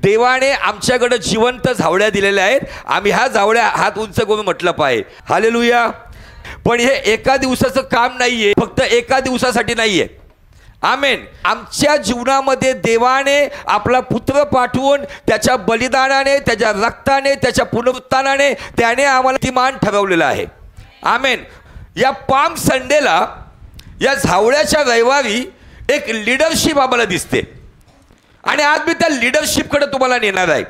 देवाने आमच्याकडे जिवंत झावळ्या दिलेल्या आहेत, आम्ही ह्या झावळ्या हात उंच करून म्हटलं पाहिजे. हालेलुया. पण हे एका दिवसाचं काम नाहीये, फक्त एका दिवसासाठी नाहीये. आमेन. आमच्या जीवनामध्ये देवाने आपला पुत्र पाठवून त्याच्या बलिदानाने, त्याच्या रक्ताने, त्याच्या पुनरुत्थानाने त्याने आम्हाला ती मान ठरवलेला आहे. आमेन. या पाम संडेला, या झावळ्याच्या रविवारी एक लीडरशिप आम्हाला दिसते आणि आज मी त्या लीडरशिपकडे तुम्हाला नेणार आहे.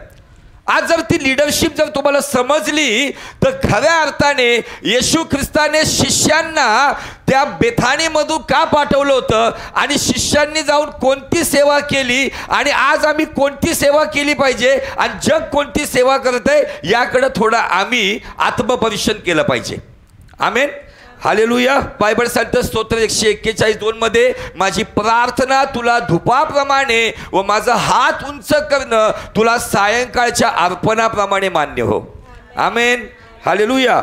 आज जर ती लीडरशिप जर तुम्हाला समजली तर खऱ्या अर्थाने येशू ख्रिस्ताने शिष्यांना त्या बेथानीमधून का पाठवलं होतं आणि शिष्यांनी जाऊन कोणती सेवा केली आणि आज आम्ही कोणती सेवा केली पाहिजे आणि जग कोणती सेवा करत आहे याकडे थोडं आम्ही आत्मपरीक्षण केलं पाहिजे. आमेन. हालेलुया. बायबल सांगतं स्तोत्र 141:2 मध्ये, माझी प्रार्थना तुला धुपाप्रमाणे व माझा हात उंच करणं तुला सायंकाळच्या अर्पणाप्रमाणे मान्य हो. आमेन. हालेलुया.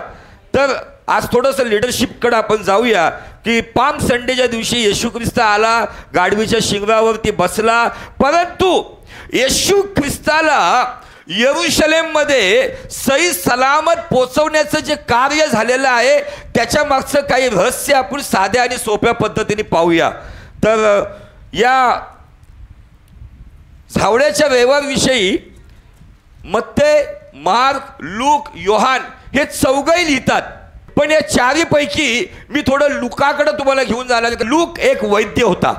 तर आज थोडंसं लीडरशिपकडे आपण जाऊया की पाम संडेच्या दिवशी येशू ख्रिस्त आला, गाढवीच्या शिंगावरती बसला, परंतु येशू ख्रिस्ताला यरूशलेममध्ये सही सलामत पोचवण्याचं जे कार्य झालेलं आहे त्याच्या मागचं काही रहस्य आपण साध्या आणि सोप्या पद्धतीने पाहूया. तर या झावळ्याच्या रविवारविषयी मत्ते, मार्क, लूक, योहान हे चौघही लिहितात. पण या चारीपैकी मी थोडं लुकाकडे तुम्हाला घेऊन जाणार. लूक एक वैद्य होता.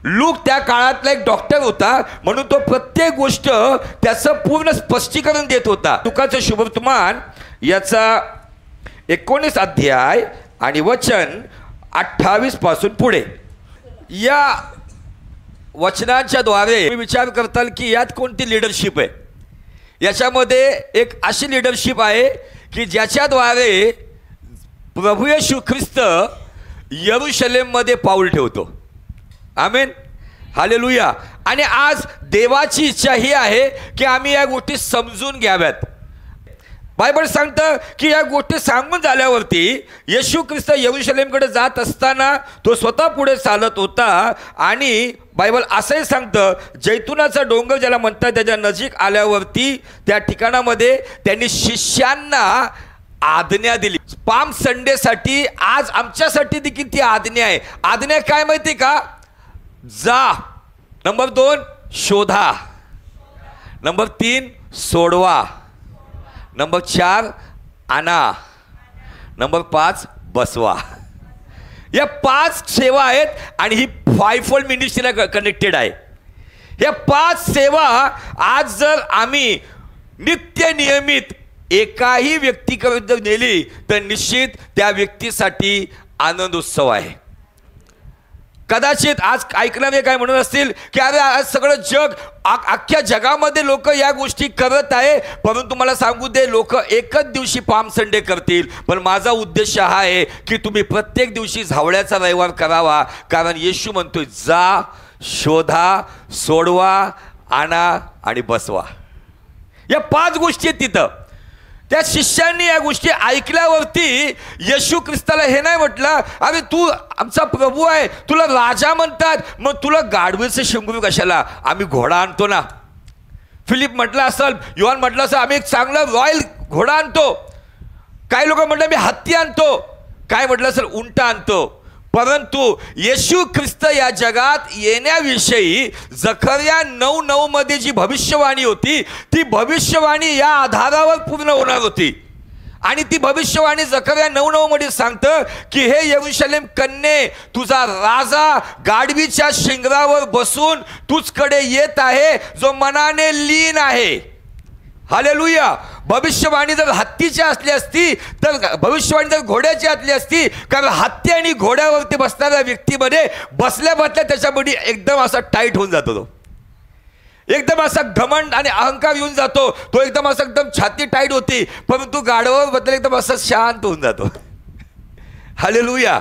लूक त्या काळातला एक डॉक्टर होता, म्हणून तो प्रत्येक गोष्ट त्याचं पूर्ण स्पष्टीकरण देत होता. लुकाचं शुभवर्तमान याचा 19 अध्याय आणि वचन 28 पासून पुढे, या वचनांच्या द्वारे तुम्ही विचार करताल की यात कोणती लीडरशिप आहे. याच्यामध्ये एक अशी लीडरशिप आहे की ज्याच्याद्वारे प्रभू येशू ख्रिस्त यरूशलेममध्ये पाऊल ठेवतो. आमेन. हालेलुया. आणि आज देवाची इच्छा ही आहे की आम्ही या गोष्टी समजून घ्याव्यात. बायबल सांगतं की या गोष्टी सांगून झाल्यावरती येशू ख्रिस्त यरूशलेमकडे जात असताना तो स्वतः पुढे चालत होता आणि बायबल असंही सांगतं जैतुनाचा डोंगर ज्याला म्हणतात त्याच्या नजीक आल्यावरती त्या ठिकाणामध्ये त्यांनी शिष्यांना आज्ञा दिली. पाम संडेसाठी आज आमच्यासाठी देखील ती आज्ञा आहे. आज्ञा काय माहिती का? जा. नंबर 2 शोधा. नंबर 3 सोडवा. नंबर 4 आणा. नंबर 5 बसवा. या 5 सेवा आहेत आणि ही 5-fold मिनिस्ट्रीला कनेक्टेड आहे. या 5 सेवा आज जर आम्ही नित्य नियमित एकाही व्यक्तीकडे नेली तर निश्चित त्या व्यक्तीसाठी आनंद उत्सव आहे. कदाचित आज ऐकणारे काय म्हणत असतील की अरे आज सगळं जग, अख्ख्या जगामध्ये लोक या गोष्टी करत आहे, परंतु मला सांगू दे लोक एकच दिवशी पाम संडे करतील. पण माझा उद्देश हा आहे की तुम्ही प्रत्येक दिवशी झावळ्याचा रविवार करावा. कारण येशू म्हणतोय जा, शोधा, सोडवा, आणा आणि बसवा. या 5 गोष्टी आहेत तिथं. त्या शिष्यांनी या गोष्टी ऐकल्यावरती येशू ख्रिस्ताला हे नाही म्हटलं अरे तू आमचा प्रभू आहे, तुला राजा म्हणतात, मग तुला गाढवीचं शिंगरू कशाला? आम्ही घोडा आणतो ना. फिलिप म्हटलं असेल, योहान म्हटलं असेल आम्ही एक चांगला रॉयल घोडा आणतो. काही लोक म्हटलं मी हत्ती आणतो. काय म्हटलं असेल उंट आणतो. परंतु येशू ख्रिस्त या जगात येण्याविषयी जकर्या 9:9 मध्ये जी भविष्यवाणी होती ती भविष्यवाणी या आधारावर पूर्ण होणार होती. आणि ती भविष्यवाणी जकर्या 9:9 मध्ये सांगतं की हे यरूशलेम कन्ये, तुझा राजा गाढवीच्या शिंगरावर बसून तुझकडे येत आहे जो मनाने लीन आहे. हालेलुया. भविष्यवाणी जर हत्तीची असली असती तर भविष्यवाणी जर घोड्याची असली असती, कारण हत्ती आणि घोड्यावरती बसणाऱ्या व्यक्तीमध्ये बसल्या बसल्या त्याच्यामध्ये एकदम असा टाईट होऊन जातो. तो एकदम असा घमंड आणि अहंकार येऊन जातो. तो एकदम असा एकदम छाती टाईट होती. परंतु गाढवावर बद्दल एकदम असा शांत होऊन जातो. हालेलुया.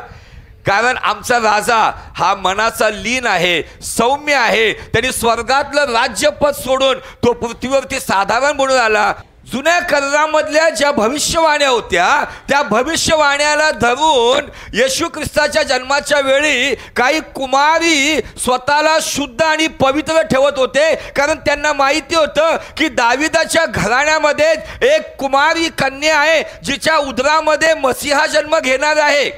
कारण आमचा राजा हा मनाचा लीन आहे, सौम्य आहे. त्यांनी स्वर्गातलं राज्यपद सोडून तो पृथ्वीवरती साधारण बनून आला. जुन्या करारामधल्या ज्या भविष्यवाण्या होत्या त्या भविष्यवाण्याला धरून येशू ख्रिस्ताच्या जन्माच्या वेळी काही कुमारी स्वतःला शुद्ध आणि पवित्र ठेवत होते, कारण त्यांना माहिती होतं की दाविदाच्या घराण्यामध्ये एक कुमारी कन्या आहे जिच्या उदरामध्ये मसीहा जन्म घेणार आहे.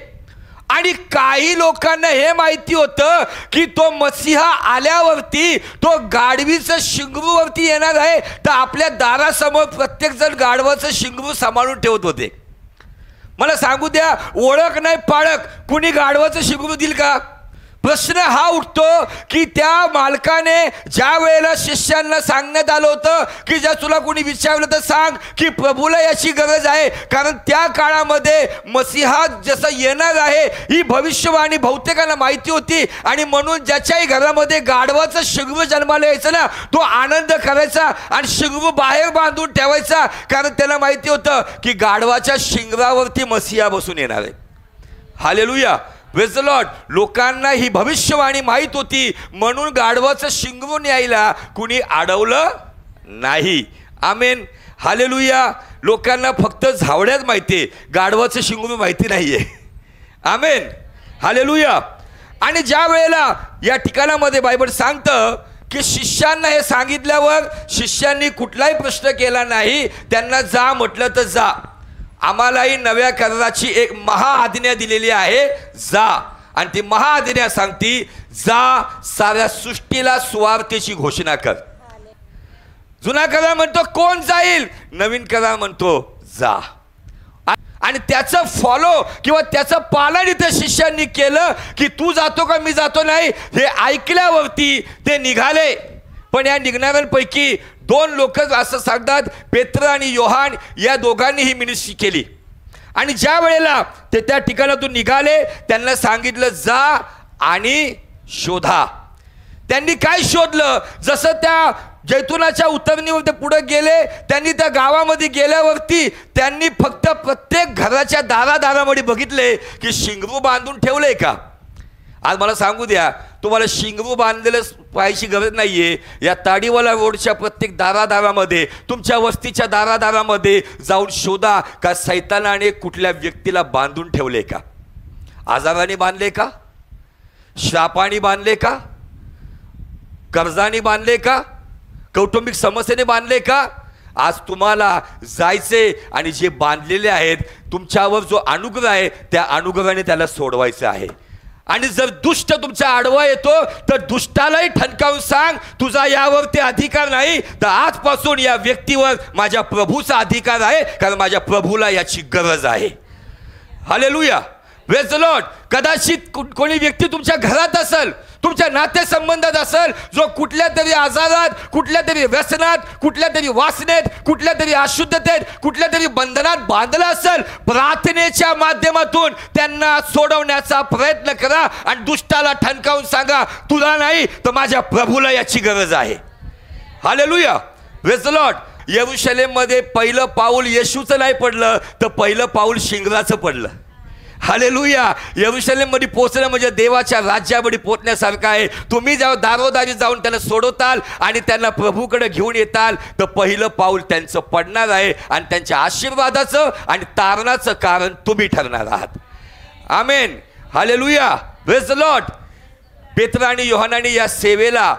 आणि काही लोकांना हे माहिती होतं की तो मसीहा आल्यावरती तो गाढवीचं शिंगरूवरती येणार आहे, तर आपल्या दारासमोर प्रत्येक जण गाढवाचं शिंगरू सांभाळून ठेवत होते. मला सांगू द्या, ओळख नाही पाळख कुणी गाढवाचं शिंगरू देईल का? प्रश्न हा उठतो की त्या मालकाने ज्या वेळेला शिष्यांना सांगण्यात आलं होतं की जर तुला कोणी विचारलं तर सांग की प्रभूला याची गरज आहे, कारण त्या काळामध्ये मसीहा जसं येणार आहे ही भविष्यवाणी बहुतेकांना माहिती होती. आणि म्हणून ज्याच्याही घरामध्ये गाढवाचं शिंगरू जन्माला यायचं ना, तो आनंद करायचा आणि शिंगरू बाहेर बांधून ठेवायचा, कारण त्याला माहिती होतं की गाढवाच्या शिंगरावरती मसीहा बसून येणार आहे. Hallelujah, praise the Lord. लोकांना ही भविष्यवाणी माहीत होती, म्हणून गाढवाचं शिंगरून यायला कुणी अडवलं नाही. आमेन, हालेलुया. लोकांना फक्त झावड्याच माहिती आहे, गाढवाचं शिंगरून माहिती नाहीये. आमेन, हालेलुया. आणि ज्या वेळेला या ठिकाणामध्ये बायबल सांगतं की शिष्यांना हे सांगितल्यावर शिष्यांनी कुठलाही प्रश्न केला नाही. त्यांना जा म्हटलं तर जा. आम्हालाही नव्या कराराची एक महाआज्ञा दिलेली आहे, जा. आणि ती महाआज्ञा सांगती, जा साऱ्या सृष्टीला सुवार्तेची घोषणा कर. जुना करार म्हणतो कोण जाईल, नवीन करार म्हणतो जा. आणि त्याचं फॉलो किंवा त्याचं पालन इथे शिष्यांनी केलं की तू जातो का मी जातो नाही, हे ऐकल्यावरती ते निघाले. पण या निघणाऱ्यांपैकी दोन लोक असं सांगतात, पेत्र आणि योहान या दोघांनी ही मिनिस्ट्री केली. आणि ज्या वेळेला ते त्या ठिकाणातून निघाले त्यांना सांगितलं जा आणि शोधा. त्यांनी काय शोधलं, जसं त्या जैतुनाच्या उतरणीवर ते पुढे गेले, त्यांनी त्या गावामध्ये गेल्यावरती त्यांनी फक्त प्रत्येक घराच्या दारादारामध्ये बघितले की शिंगरू बांधून ठेवलंय का. आज मला सांगू द्या, तुम्हाला शिंगरू बांधलेलं पाहायची गरज नाहीये. या ताडीवाला रोडच्या प्रत्येक दारादारामध्ये, तुमच्या वस्तीच्या दारादारामध्ये जाऊन शोधा का सैतानाने कुठल्या व्यक्तीला बांधून ठेवले का. आजाराने बांधले का, श्रापाने बांधले का, कर्जाने बांधले का, कौटुंबिक समस्येने बांधले का. आज तुम्हाला जायचे आणि जे बांधलेले आहेत तुमच्यावर जो अनुग्रह आहे त्या अनुग्रहाने त्याला सोडवायचं आहे. आणि जर दुष्ट तुमच्या आडवा येतो तर दुष्टालाही ठणकावून सांग, तुझा यावरती अधिकार नाही, तर आजपासून या व्यक्तीवर माझ्या प्रभूचा अधिकार आहे, कारण माझ्या प्रभूला याची गरज आहे. Hallelujah, praise the Lord. कदाचित कोणी व्यक्ती तुमच्या घरात असेल, तुमच्या नातेसंबंधात असेल, जो कुठल्या तरी आजारात, कुठल्या तरी व्यसनात, कुठल्या तरी वासनेत, कुठल्या तरी अशुद्धतेत, कुठल्या तरी बंधनात बांधला असेल. प्रार्थनेच्या माध्यमातून त्यांना सोडवण्याचा प्रयत्न करा आणि दुष्टाला ठणकावून सांगा, तुला नाही तर माझ्या प्रभूला याची गरज आहे. Hallelujah, praise the Lord. यरूशलेममध्ये पहिलं पाऊल येशूचं नाही पडलं, तर पहिलं पाऊल शिंगराचं पडलं. हालेलुया. यरूशलेममध्ये पोहोचणं म्हणजे देवाच्या राज्यामध्ये पोहोचण्यासारखं आहे. तुम्ही जेव्हा दारोदारी जाऊन त्यांना सोडवताल आणि त्यांना प्रभूकडे घेऊन येताल, तर पहिलं पाऊल त्यांचं पडणार आहे आणि त्यांच्या आशीर्वादाचं आणि तारणाचं कारण तुम्ही ठरणार आहात. आमेन, हालेलुया, प्रेज द लॉर्ड. पेत्र आणि योहानाने या सेवेला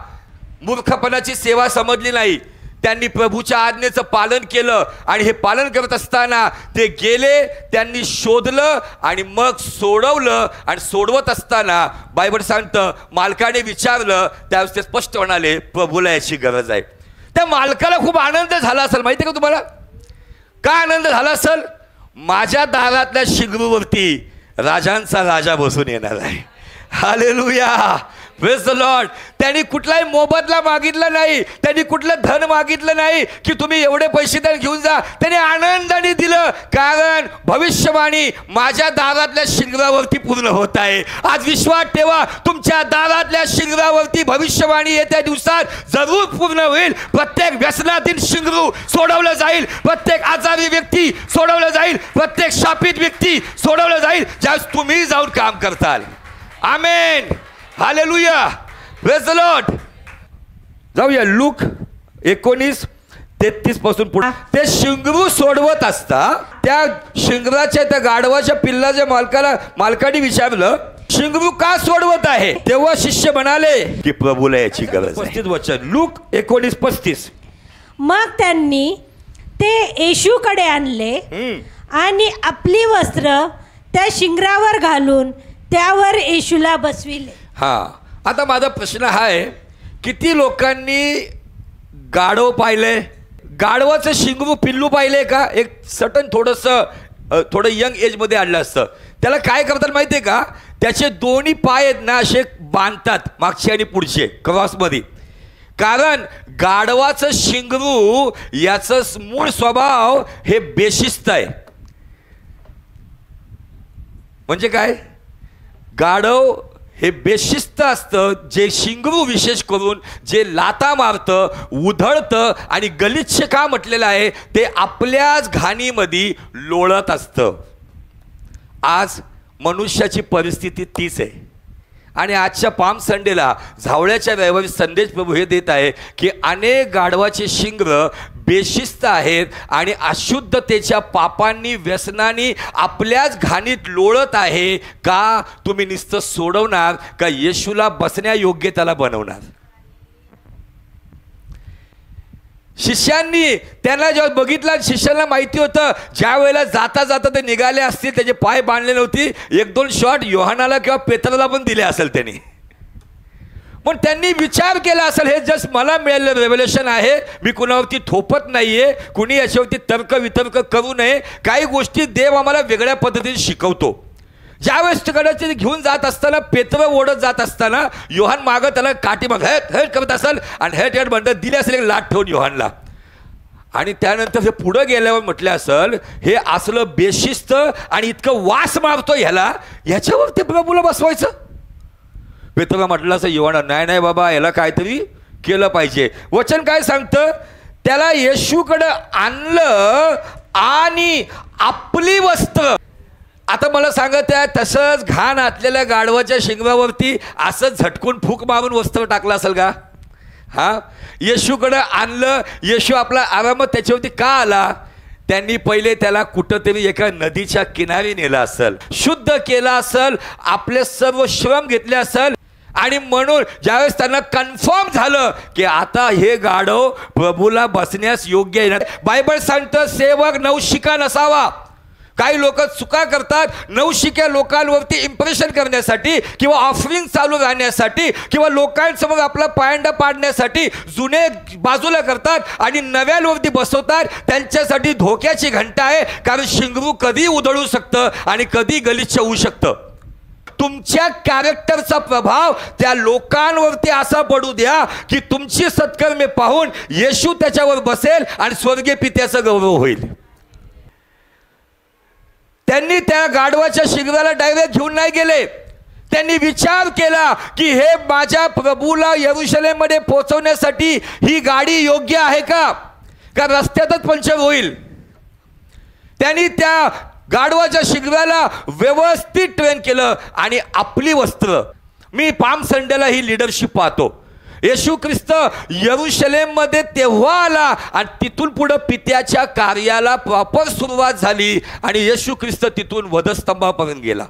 मूर्खपणाची सेवा समजली नाही. त्यांनी प्रभूच्या आज्ञेचं पालन केलं आणि हे पालन करत असताना ते गेले, त्यांनी शोधलं आणि मग सोडवलं. आणि सोडवत असताना बायबल सांगतं मालकाने विचारलं, त्यावेळेस ते स्पष्ट म्हणाले, प्रभूला याची गरज आहे. त्या मालकाला खूप आनंद झाला असेल. माहिती आहे का तुम्हाला काय आनंद झाला असेल? माझ्या दारातल्या शिंगरूवरती राजांचा राजा बसून येणार आहे. Hallelujah, praise the Lord. त्यांनी कुठलाही मोबदला मागितला नाही, त्यांनी कुठलं धन मागितलं नाही की तुम्ही एवढे पैसे तर घेऊन जा. त्यांनी आनंदाने दिलं, कारण भविष्यवाणी माझ्या दारातल्या शिंगरावरती पूर्ण होत आहे. आज विश्वास ठेवा, तुमच्या दारातल्या शिंगरावरती भविष्यवाणी येत्या दिवसात जरूर पूर्ण होईल. प्रत्येक व्यसनातील शिंगरू सोडवलं जाईल, प्रत्येक आजारी व्यक्ती सोडवलं जाईल, प्रत्येक शापित व्यक्ती सोडवलं जाईल ज्यावेळेस तुम्ही जाऊन काम करताल. आमेन, हालेलुया, प्रेज द लॉर्ड. जाऊया लूक 19 33 पासून पुढे ते शिंगरू सोडवत असता त्या शिंगराच्या त्या गाढवाच्या पिल्लाच्या मालकाने विचारलं, शिंगरू का सोडवत आहे? तेव्हा शिष्य म्हणाले की प्रभूला याची गरज आहे. 35 वचन लूक 19:35. मग त्यांनी ते येशूकडे आणले आणि आपली वस्त्र त्या शिंगरावर घालून त्यावर येशूला बसविले. हा, आता माझा प्रश्न हा आहे, किती लोकांनी गाढव पाहिले? गाढवाचं शिंगरू पिल्लू पाहिले का? एक सटन थोडं यंग एजमध्ये आणलं असतं. त्याला काय करतात माहिती आहे का? त्याचे दोन्ही पाय आहेत ना असे बांधतात, मागचे आणि पुढचे क्रॉसमध्ये. कारण गाढवाचं शिंगरू याचं मूळ स्वभाव हे बेशिस्त आहे. म्हणजे काय? गाढव हे बेशिस्त असतं. जे शिंगरू विशेष करून जे लाता मारतं, उधळतं आणि गलिच्छ का म्हटलेलं आहे, ते आपल्याच घाणीमध्ये लोळत असतं. आज मनुष्याची परिस्थिती तीच आहे. आणि आजच्या पाम संडेला झावळ्याच्या रविवारी संदेश प्रभू हे देत आहे की अनेक गाढवाचे शिंगर बेशिस्त आहेत आणि अशुद्धतेच्या पापांनी व्यसनानी आपल्याच घाणीत लोळत आहे. का? तुम्ही नुसतं सोडवणार का येशूला बसण्यायोग्य त्याला बनवणार? शिष्यांनी त्यांना जेव्हा बघितलं, शिष्यांना माहिती होतं ज्या वेळेला जाता जाता ते निघाले असतील, त्याचे पाय बांधले नव्हते, 1-2 शॉट योहानाला किंवा पेत्राला पण दिले असेल त्यांनी. पण त्यांनी विचार केला असेल, हे जस्ट मला मिळालेलं रेव्हलेशन आहे, मी कुणावरती थोपत नाहीये, कुणी याच्यावरती तर्क वितर्क करू नये. काही गोष्टी देव आम्हाला वेगळ्या पद्धतीने शिकवतो. ज्यावेळेस तिकडे घेऊन जात असताना, पेत्र ओढत जात असताना, योहान मागं त्याला काठी मग हेट करत असेल आणि हेट म्हणत दिले असेल एक लाट ठेवून योहानला. आणि त्यानंतर हे पुढं गेल्यावर म्हटलं असेल, हे असलं बेशिस्त आणि इतकं वास मारतो ह्याला, ह्याच्यावर ते प्रभूला बसवायचं. पेत्रला म्हटलं असं योहान, नाही बाबा, याला काहीतरी केलं पाहिजे. वचन काय सांगतं? त्याला येशूकडं आणलं आणि आपली वस्त्र. आता मला सांगत आहे, तसंच घाण आतलेल्या गाढवाच्या शिंगरावरती असं झटकून फूक मारून वस्त्र टाकलं असेल का? हां, येशूकडं आणलं. येशू आपला आरामात त्याच्यावरती का आला? त्यांनी पहिले त्याला कुठंतरी एका नदीच्या किनारी नेलं असेल, शुद्ध केलं असेल, आपले सर्व श्रम घेतले असेल. आणि म्हणून ज्यावेळेस त्यांना कन्फर्म झालं की आता हे गाढव प्रभूला बसण्यास योग्य आहे. बायबल सांगतं सेवक नवशिका नसावा. काही लोक चुका करतात, नवशिक्या लोकांवरती इम्प्रेशन करण्यासाठी किंवा ऑफरिंग चालू राहण्यासाठी किंवा लोकांसमोर आपला पायंडा पाडण्यासाठी जुने बाजूला करतात आणि नव्यावरती बसवतात. त्यांच्यासाठी धोक्याची घंटा आहे, कारण शिंगरू कधी उधळू शकतं आणि कधी गलिच्छ होऊ शकतं. तुमच्या कॅरेक्टरचा प्रभाव त्या लोकांवरती असा पडू द्या की तुमची सत्कर्मे पाहून येशू त्याच्यावर बसेल आणि स्वर्गीय पित्याचा गौरव होईल. त्यांनी त्या गाढवाच्या शिंगराला डायरेक्ट घेऊन नाही गेले. त्यांनी विचार केला की हे माझ्या प्रभूला यरूशलेममध्ये पोहोचवण्यासाठी ही गाडी योग्य आहे का रस्त्यातच पंक्चर होईल. त्यांनी त्या गाढवाच्या शिंगराला व्यवस्थित ट्रेन केलं आणि आपली वस्त्र. मी पाम संडेला ही लीडरशिप पाहतो. येशू ख्रिस्त यरूशलेममध्ये तेव्हा आला आणि तिथून पुढे पित्याच्या कार्याला प्रॉपर सुरुवात झाली आणि येशू ख्रिस्त तिथून वधस्तंभापर्यंत गेला.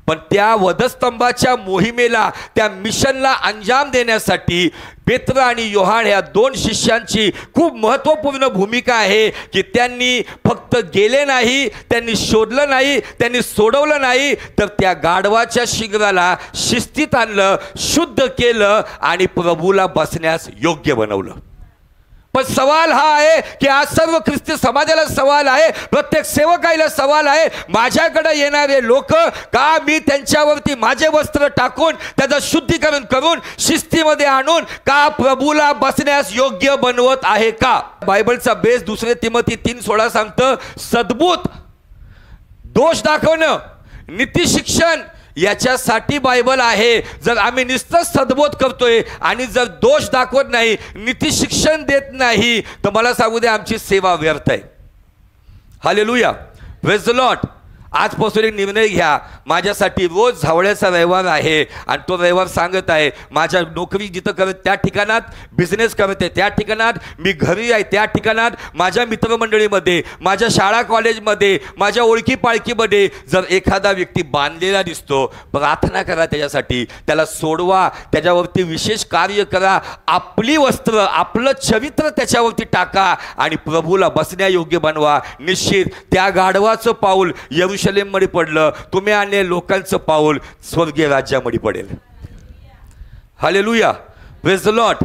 पण त्या वधस्तंभाच्या मोहिमेला, त्या मिशनला अंजाम देण्यासाठी पेत्र आणि योहान या 2 शिष्यांची खूप महत्त्वपूर्ण भूमिका आहे की त्यांनी फक्त गेले नाही, त्यांनी शोधलं नाही, त्यांनी सोडवलं नाही, तर त्या गाढवाच्या शिंगराला शिस्तीत आणलं, शुद्ध केलं आणि प्रभूला बसण्यास योग्य बनवलं. पण सवाल हा आहे की आज सर्व ख्रिस्ती समाजाला सवाल आहे, प्रत्येक सेवकाईला सवाल आहे, माझ्याकडे येणारे लोक का मी त्यांच्यावरती माझे वस्त्र टाकून त्याचं शुद्धीकरण करून शिस्तीमध्ये आणून का प्रभूला बसण्यास योग्य बनवत आहे का? बायबलचा बेस 2 तिमोथी 3:16 सांगतं, सद्बुद्ध, दोष दाखवणं, नीतिशिक्षण याच्यासाठी बायबल आहे. जर आम्ही नुसतं सद्बोध करतोय आणि जर दोष दाखवत नाही, नीती शिक्षण देत नाही, तर मला सांगू दे आमची सेवा व्यर्थ आहे. Hallelujah, praise the Lord. आजपासून एक निर्णय घ्या, माझ्यासाठी रोज झावळ्याचा रविवार आहे आणि तो रविवार सांगत आहे माझ्या नोकरी जिथं करत त्या ठिकाणात, बिझनेस करते त्या ठिकाणात, मी घरी आहे त्या ठिकाणात, माझ्या मित्रमंडळीमध्ये, माझ्या शाळा कॉलेजमध्ये, माझ्या ओळखी पाळखीमध्ये जर एखादा व्यक्ती बांधलेला दिसतो, प्रार्थना करा त्याच्यासाठी, त्याला सोडवा, त्याच्यावरती विशेष कार्य करा, आपली वस्त्र आपलं चरित्र त्याच्यावरती टाका आणि प्रभूला बसण्यायोग्य बनवा. निश्चित त्या गाढवाचं पाऊल यरूशलेममध्ये पडलं, तुम्ही आणले लोकांचं पाऊल स्वर्गीय राज्यामध्ये पडेल. Hallelujah, praise the Lord.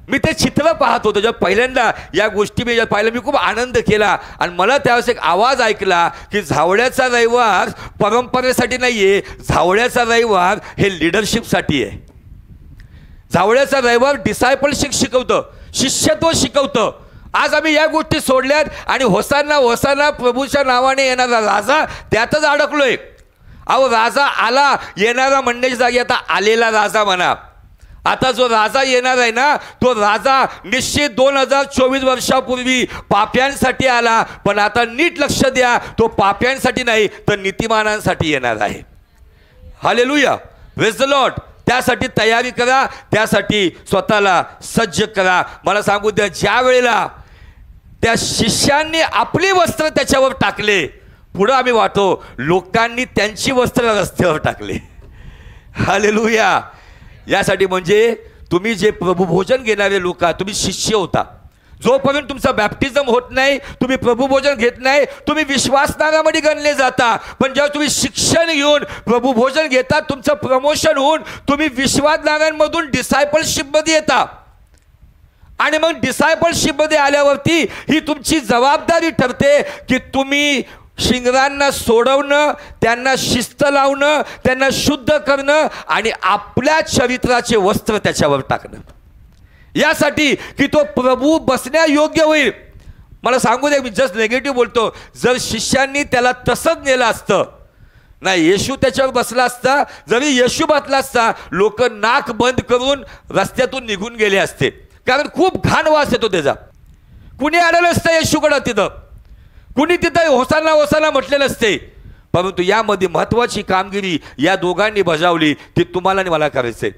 मी ते चित्र पाहत होतो, जेव्हा पहिल्यांदा या गोष्टी मी पाहिलं मी खूप आनंद केला आणि मला त्यावेळेस एक आवाज ऐकला की झावळ्याचा रविवार परंपरेसाठी नाही आहे, झावळ्याचा रविवार हे लिडरशिपसाठी आहे. झावळ्याचा रविवार डिसायपलशिप शिकवतं, शिष्यत्व शिकवतं. आज आम्ही या गोष्टी सोडल्यात आणि होसाना होसाना प्रभूच्या नावाने येणारा राजा त्यातच अडकलोय. अहो, राजा आला, येणारा म्हणण्याची जागी आता आलेला राजा म्हणा. आता जो राजा येणार आहे ना, तो राजा निश्चित 2024 वर्षापूर्वी पाप्यांसाठी आला, पण आता नीट लक्ष द्या, तो पाप्यांसाठी नाही तर नीतिमानांसाठी येणार आहे. Hallelujah, praise the Lord. त्यासाठी तयारी करा, त्यासाठी स्वतःला सज्ज करा. मला सांगू द्या, ज्या वेळेला त्या शिष्यांनी आपली वस्त्र त्याच्यावर टाकले, पुढं आम्ही वाटतो लोकांनी त्यांची वस्त्र रस्त्यावर टाकले. हालेलुया. यासाठी म्हणजे तुम्ही जे प्रभुभोजन घेणारे लोक, तुम्ही शिष्य होता. जोपर्यंत तुमचं बॅप्टिझम होत नाही, तुम्ही प्रभुभोजन घेत नाही, तुम्ही विश्वासनारामध्ये गणले जाता. पण जेव्हा तुम्ही शिक्षण घेऊन प्रभुभोजन घेता, तुमचं प्रमोशन होऊन तुम्ही विश्वासनारांमधून डिसायपलशिपमध्ये येता आणि मग डिसायपलशिपमध्ये आल्यावरती ही तुमची जबाबदारी ठरते की तुम्ही शिंगरांना सोडवणं, त्यांना शिस्त लावणं, त्यांना शुद्ध करणं आणि आपल्या चरित्राचे वस्त्र त्याच्यावर टाकणं, यासाठी की तो प्रभू बसण्यायोग्य होईल. मला सांगू दे, मी जस्ट नेगेटिव्ह बोलतो. जर शिष्यांनी त्याला तसंच नेलं असतं नाही, येशू त्याच्यावर बसला असता, जरी येशू बसला असता, लोक नाक बंद करून रस्त्यातून निघून गेले असते, कारण खूप घाण वास येतो त्याचा. कुणी आलेलं असतं येशूकडं, तिथं कुणी तिथं होसाना होसाना म्हटलेलं असते. परंतु यामध्ये महत्त्वाची कामगिरी या दोघांनी बजावली, ती तुम्हाला आणि मला करायचंय.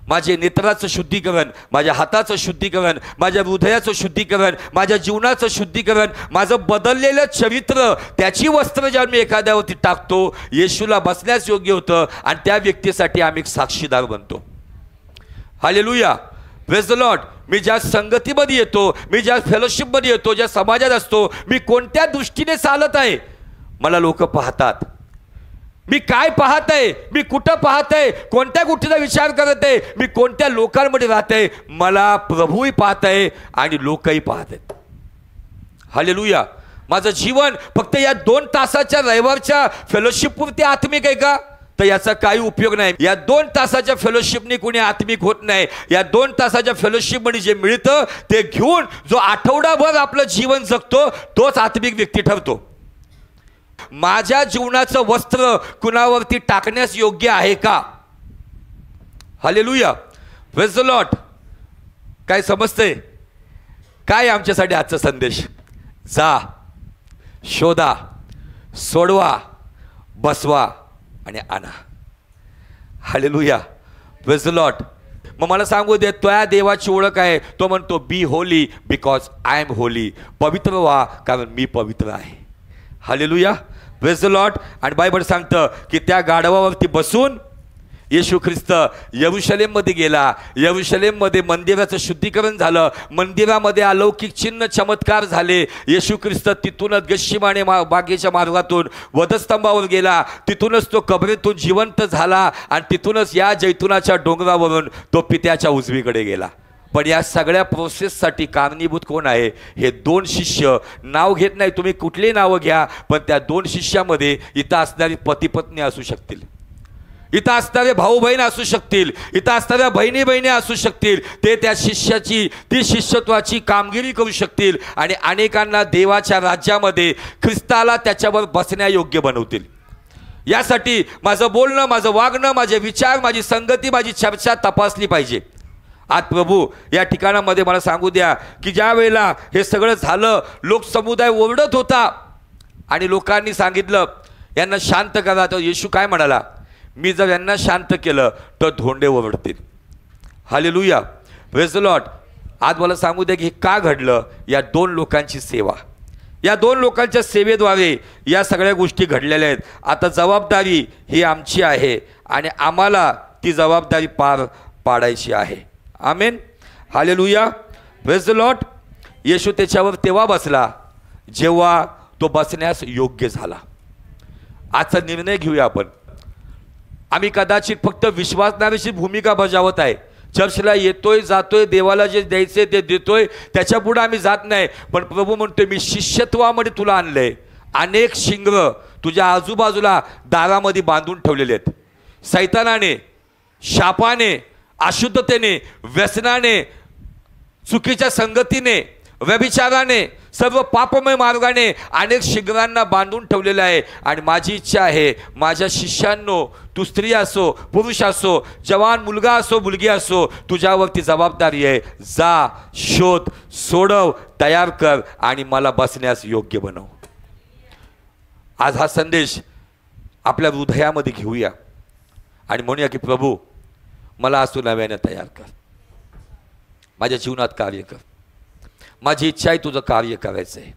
माझे नेत्राचं शुद्धीकरण, माझ्या हाताचं शुद्धीकरण, माझ्या हृदयाचं शुद्धीकरण, माझ्या जीवनाचं शुद्धीकरण, माझं बदललेलं चरित्र, त्याची वस्त्र जेव्हा मी एखाद्यावरती टाकतो, येशूला बसण्यास योग्य होतं आणि त्या व्यक्तीसाठी आम्ही एक साक्षीदार बनतो. Hallelujah, praise the Lord. मी ज्या संगतीमध्ये येतो, मी ज्या फेलोशिपमध्ये येतो, ज्या समाजात असतो, मी कोणत्या दृष्टीने चालत आहे मला लोक पाहतात. मी काय पाहत आहे, मी कुठं पाहत आहे, कोणत्या गोष्टीचा विचार करत आहे, मी कोणत्या लोकांमध्ये राहत आहे, मला प्रभूही पाहत आहे आणि लोकही पाहत आहेत. हालेलुया. माझं जीवन फक्त या 2 तासाच्या रविवारच्या फेलोशिपपुरती आत्मिक आहे का? तर याचा काही उपयोग नाही. या 2 तासाच्या फेलोशिपने कोणी आत्मिक होत नाही. या 2 तासाच्या फेलोशिपमध्ये जे मिळतं ते घेऊन जो आठवडाभर आपलं जीवन जगतो, तोच आत्मिक व्यक्ती ठरतो. माझ्या जीवनाचं वस्त्र कुणावरती टाकण्यास योग्य आहे का? Hallelujah, praise the Lord. काय समजतंय? काय आमच्यासाठी आजचा संदेश? जा, शोधा, सोडवा, बसवा आणि आणा. Hallelujah, praise the Lord. मग मला सांगू दे, त्या देवाची ओळख आहे. तो म्हणतो be holy because I am holy. पवित्र व्हा कारण मी पवित्र आहे. Hallelujah, praise the lord. आणि बायबल सांगतं की त्या गाढवावरती बसून येशू ख्रिस्त यरूशलेममध्ये गेला. यरूशलेममध्ये मंदिराचं शुद्धीकरण झालं, मंदिरामध्ये अलौकिक चिन्ह चमत्कार झाले. येशू ख्रिस्त तिथूनच गच्छिमाने बागेच्या मार्गातून वधस्तंभावर गेला, तिथूनच तो कबरेतून जिवंत झाला आणि तिथूनच या जैतुनाच्या डोंगरावरून तो पित्याच्या उजवीकडे गेला. पण या सगळ्या प्रोसेससाठी कारणीभूत कोण आहे? हे 2 शिष्य. नाव घेत नाही, तुम्ही कुठली नावं घ्या, पण त्या 2 शिष्यामध्ये इथं असणारी पती पत्नी असू शकतील, इथं असणारे भाऊ बहीण असू शकतील, इथं असणाऱ्या बहिणी बहिणी असू शकतील. ते त्या शिष्याची, ती शिष्यत्वाची कामगिरी करू शकतील आणि अनेकांना देवाच्या राज्यामध्ये ख्रिस्ताला त्याच्यावर बसण्यायोग्य बनवतील. यासाठी माझं बोलणं, माझं वागणं, माझे विचार, माझी संगती, माझी चर्चा तपासली पाहिजे. आज प्रभू या ठिकाणामध्ये मला सांगू द्या की ज्या वेळेला हे सगळं झालं, लोकसमुदाय ओरडत होता आणि लोकांनी सांगितलं यांना शांत करा. तर येशू काय म्हणाला, मी जर यांना शांत केलं तर धोंडे ओरडतील. Hallelujah, praise the Lord. आज मला सांगू द्या की हे का घडलं. या दोन लोकांची सेवा, या दोन लोकांच्या सेवेद्वारे या सगळ्या गोष्टी घडलेल्या आहेत. आता जबाबदारी ही आमची आहे आणि आम्हाला ती जबाबदारी पार पाडायची आहे. आमेन, हालेलुया, प्रेज द लॉर्ड. येशू त्याच्यावर तेव्हा बसला जेव्हा तो बसण्यास योग्य झाला. आजचा निर्णय घेऊया आपण. आम्ही कदाचित फक्त विश्वासणाऱ्याची भूमिका बजावत आहे. चर्चला येतोय, जातोय, देवाला जे द्यायचे ते देतोय, त्याच्या पुढे आम्ही जात नाही. पण प्रभू म्हणतोय मी शिष्यत्वामध्ये तुला आणलंय. अनेक शिंगर तुझ्या आजूबाजूला दारामध्ये बांधून ठेवलेले आहेत. सैतानाने, शापाने, अशुद्धतेने, व्यसनाने, चुकीच्या संगतीने, व्यभिचाराने, सर्व पापमय मार्गाने अनेक शिंगरांना बांधून ठेवलेलं आहे. आणि माझी इच्छा आहे माझ्या शिष्यांनो, तू स्त्री असो पुरुष असो, जवान मुलगा असो मुलगी असो, तुझ्यावरती जबाबदारी आहे. जा, शोध, सोडव, तयार कर आणि मला बसण्यास योग्य बनव. आज हा संदेश आपल्या हृदयामध्ये घेऊया आणि म्हणूया की प्रभू मला आज तू नव्याने तयार कर, माझ्या जीवनात कार्य कर. माझी इच्छा आहे तुझं कार्य करायचं आहे.